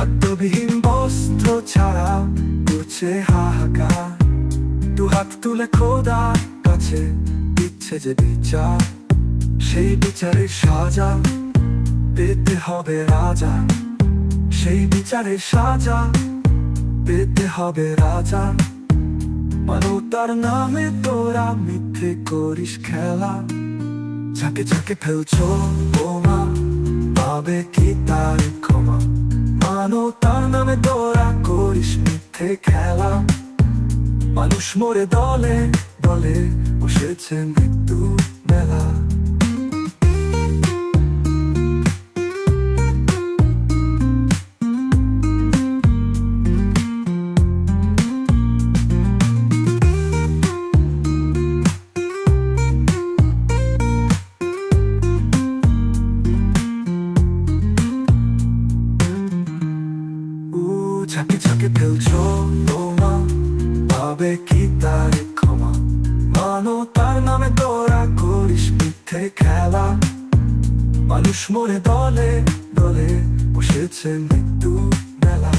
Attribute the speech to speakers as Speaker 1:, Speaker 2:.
Speaker 1: খাদ্যবিহীন বস্ত্র ছাড়া করছে হাহাকার। দু হাত তুলে খোদার কাছে দিচ্ছে যে বিচার, সেই বিচারের সাজা পেতে হবে রাজা। সেই বিচারের সাজা পেতে হবে রাজা। মানবতার নামে তোরা মিথ্যে করিস খেলা, যাকে যাকে ফেলছো বোমা পাবে কি তার ক্ষমা? মানবতার নামে তোরা করিস মিথ্যে খেলা। মানুষ মরে দলে দলে বসেছে মৃত্যু মেলা। যাকে যাকে ফেলছো বোমা পাবে কি তার ক্ষমা? মানবতার নামে তোরা করিস মিথ্যে খেলা। মানুষ মরে দলে দলে বসেছে মৃত্যু মেলা।